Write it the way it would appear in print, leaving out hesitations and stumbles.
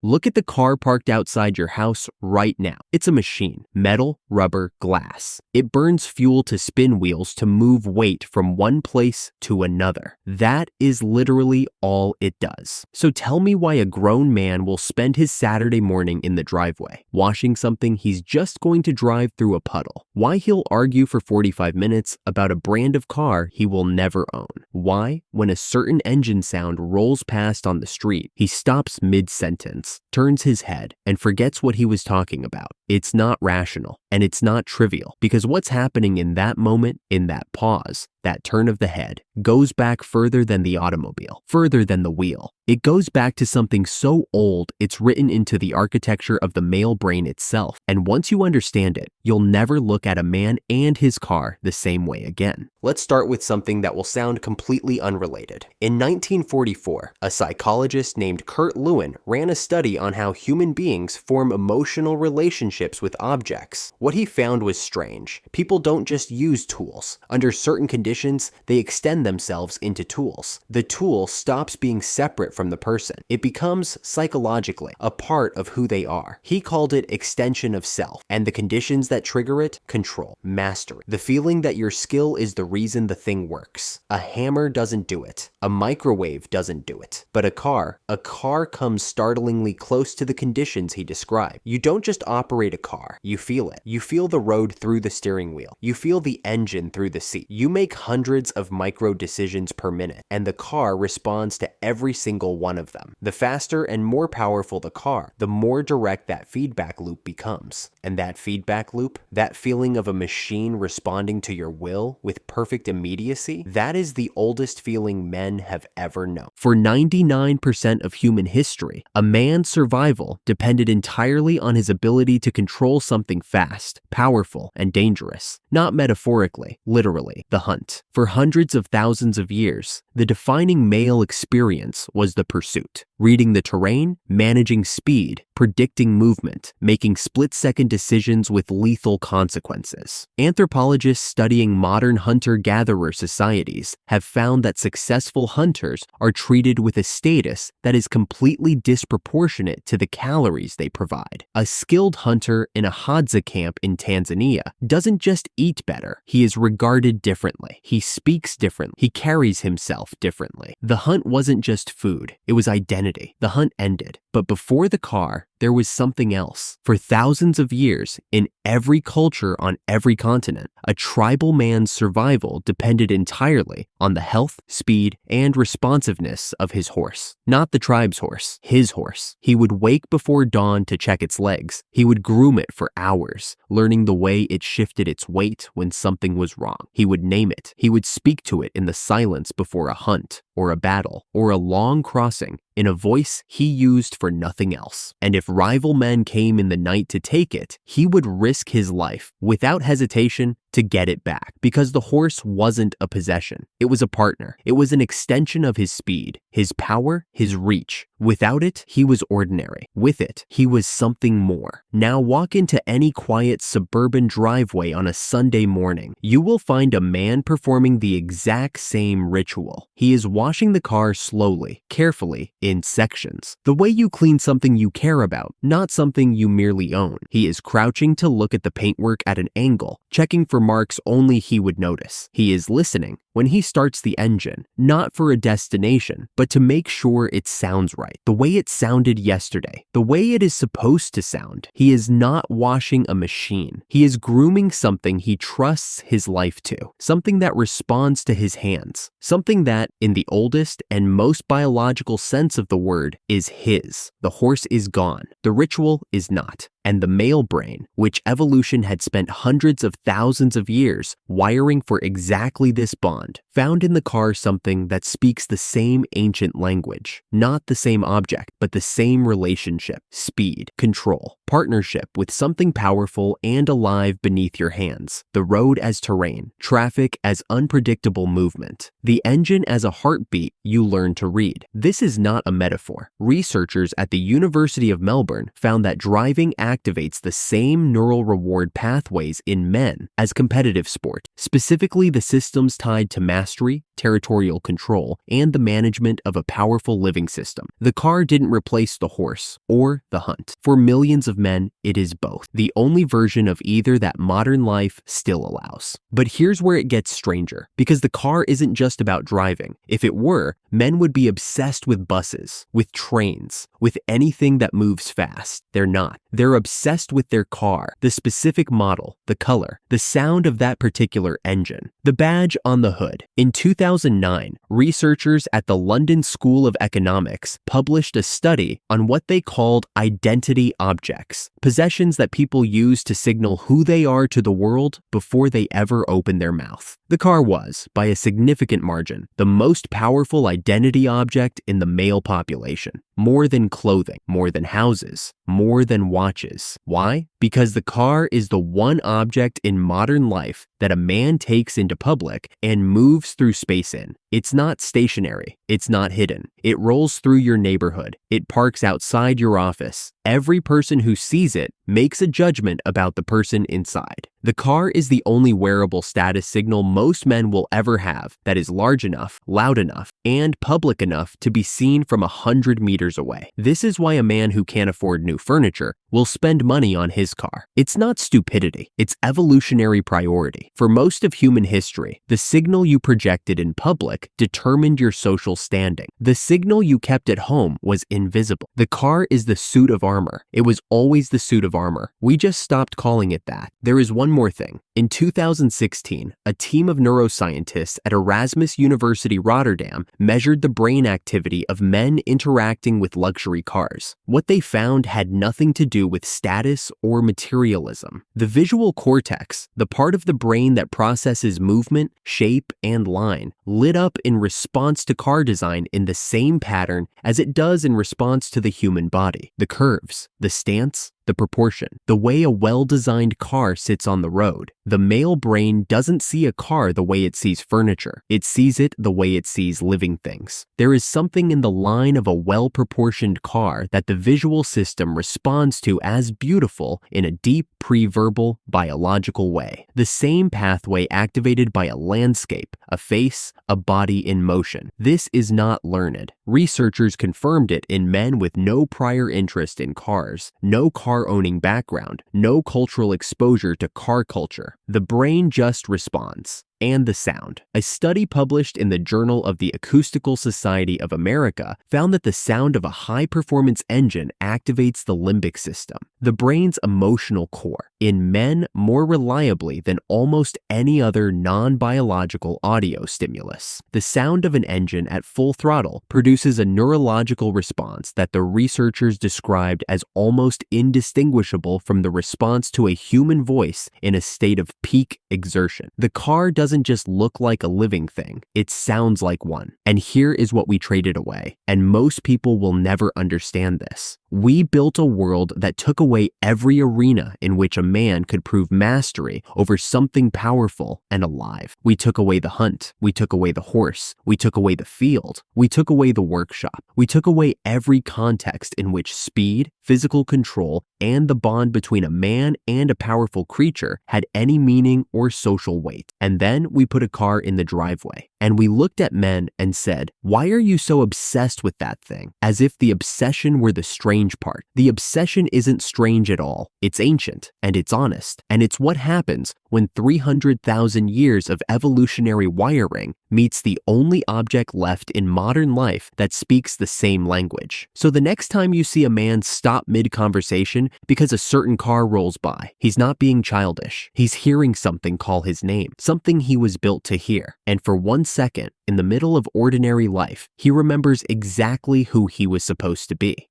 Look at the car parked outside your house right now. It's a machine. Metal, rubber, glass. It burns fuel to spin wheels to move weight from one place to another. That is literally all it does. So tell me why a grown man will spend his Saturday morning in the driveway, washing something he's just going to drive through a puddle. Why he'll argue for 45 minutes about a brand of car he will never own. Why, when a certain engine sound rolls past on the street, he stops mid-sentence, turns his head, and forgets what he was talking about. It's not rational, and it's not trivial, because what's happening in that moment, in that pause, that turn of the head, goes back further than the automobile, further than the wheel. It goes back to something so old it's written into the architecture of the male brain itself. And once you understand it, you'll never look at a man and his car the same way again. Let's start with something that will sound completely unrelated. In 1944, a psychologist named Kurt Lewin ran a study on how human beings form emotional relationships with objects. What he found was strange. People don't just use tools. Under certain conditions, they extend themselves into tools. The tool stops being separate from the person. It becomes, psychologically, a part of who they are. He called it extension of self, and the conditions that trigger it, control, mastery. The feeling that your skill is the reason the thing works. A hammer doesn't do it. A microwave doesn't do it. But a car comes startlingly close to the conditions he described. You don't just operate a car, you feel it. You feel the road through the steering wheel. You feel the engine through the seat. You make hundreds of micro decisions per minute, and the car responds to every single one of them. The faster and more powerful the car, the more direct that feedback loop becomes. And that feedback loop, that feeling of a machine responding to your will with perfect immediacy, that is the oldest feeling men have ever known. For 99% of human history, a man's survival depended entirely on his ability to control something fast, powerful, and dangerous. Not metaphorically, literally, the hunt. For hundreds of thousands of years, the defining male experience was the pursuit. Reading the terrain, managing speed, predicting movement, making split-second decisions with lethal consequences. Anthropologists studying modern hunter-gatherer societies have found that successful hunters are treated with a status that is completely disproportionate to the calories they provide. A skilled hunter in a Hadza camp in Tanzania doesn't just eat better, he is regarded differently. He speaks differently. He carries himself differently. The hunt wasn't just food, it was identity. The hunt ended, but before the car, there was something else. For thousands of years, in every culture on every continent, a tribal man's survival depended entirely on the health, speed, and responsiveness of his horse. Not the tribe's horse, his horse. He would wake before dawn to check its legs. He would groom it for hours, learning the way it shifted its weight when something was wrong. He would name it. He would speak to it in the silence before a hunt, or a battle, or a long crossing, in a voice he used for nothing else. And if rival men came in the night to take it, he would risk his life, without hesitation, to get it back, because the horse wasn't a possession. It was a partner. It was an extension of his speed, his power, his reach. Without it, he was ordinary. With it, he was something more. Now walk into any quiet suburban driveway on a Sunday morning. You will find a man performing the exact same ritual. He is washing the car slowly, carefully, in sections. The way you clean something you care about, not something you merely own. He is crouching to look at the paintwork at an angle, checking for marks only he would notice. He is listening when he starts the engine, not for a destination, but to make sure it sounds right, the way it sounded yesterday, the way it is supposed to sound. He is not washing a machine. He is grooming something he trusts his life to, something that responds to his hands, something that, in the oldest and most biological sense of the word, is his. The horse is gone. The ritual is not. And the male brain, which evolution had spent hundreds of thousands of years wiring for exactly this bond, found in the car something that speaks the same ancient language. Not the same object, but the same relationship, speed, control, partnership with something powerful and alive beneath your hands. The road as terrain, traffic as unpredictable movement, the engine as a heartbeat you learn to read. This is not a metaphor. Researchers at the University of Melbourne found that driving activates the same neural reward pathways in men as competitive sport, specifically the systems tied to mastery mastery, territorial control, and the management of a powerful living system. The car didn't replace the horse or the hunt. For millions of men, it is both, the only version of either that modern life still allows. But here's where it gets stranger, because the car isn't just about driving. If it were, men would be obsessed with buses, with trains, with anything that moves fast. They're not. They're obsessed with their car, the specific model, the color, the sound of that particular engine, the badge on the hood. In 2009, researchers at the London School of Economics published a study on what they called identity objects, possessions that people use to signal who they are to the world before they ever open their mouth. The car was, by a significant margin, the most powerful identity object in the male population. More than clothing, more than houses, more than watches. Why? Because the car is the one object in modern life that a man takes into public and moves through space in. It's not stationary. It's not hidden. It rolls through your neighborhood. It parks outside your office. Every person who sees it makes a judgment about the person inside. The car is the only wearable status signal most men will ever have that is large enough, loud enough, and public enough to be seen from 100 meters away. This is why a man who can't afford new furniture will spend money on his car. It's not stupidity, it's evolutionary priority. For most of human history, the signal you projected in public determined your social standing. The signal you kept at home was invisible. The car is the suit of armor. It was always the suit of armor. We just stopped calling it that. There is one more thing. In 2016, a team of neuroscientists at Erasmus University Rotterdam measured the brain activity of men interacting with luxury cars. What they found had nothing to do with status or materialism. The visual cortex, the part of the brain that processes movement, shape, and line, lit up in response to car design in the same pattern as it does in response to the human body. The curves, the stance, the proportion, the way a well-designed car sits on the road. The male brain doesn't see a car the way it sees furniture. It sees it the way it sees living things. There is something in the line of a well-proportioned car that the visual system responds to as beautiful in a deep pre-verbal biological way. The same pathway activated by a landscape, a face, a body in motion. This is not learned. Researchers confirmed it in men with no prior interest in cars, no car-owning background, no cultural exposure to car culture. The brain just responds. And the sound. A study published in the Journal of the Acoustical Society of America found that the sound of a high-performance engine activates the limbic system, the brain's emotional core, in men more reliably than almost any other non-biological audio stimulus. The sound of an engine at full throttle produces a neurological response that the researchers described as almost indistinguishable from the response to a human voice in a state of peak exertion. The car doesn't just look like a living thing, it sounds like one. And here is what we traded away, and most people will never understand this. We built a world that took away every arena in which a man could prove mastery over something powerful and alive. We took away the hunt, we took away the horse, we took away the field, we took away the workshop, we took away every context in which speed, physical control, and the bond between a man and a powerful creature had any meaning or social weight. And then we put a car in the driveway, and we looked at men and said, "Why are you so obsessed with that thing?" As if the obsession were the strange part. The obsession isn't strange at all. It's ancient, and it's honest, and it's what happens when 300,000 years of evolutionary wiring meets the only object left in modern life that speaks the same language. So the next time you see a man stop mid-conversation because a certain car rolls by, he's not being childish. He's hearing something call his name, something he was built to hear. And for 1 second, in the middle of ordinary life, he remembers exactly who he was supposed to be.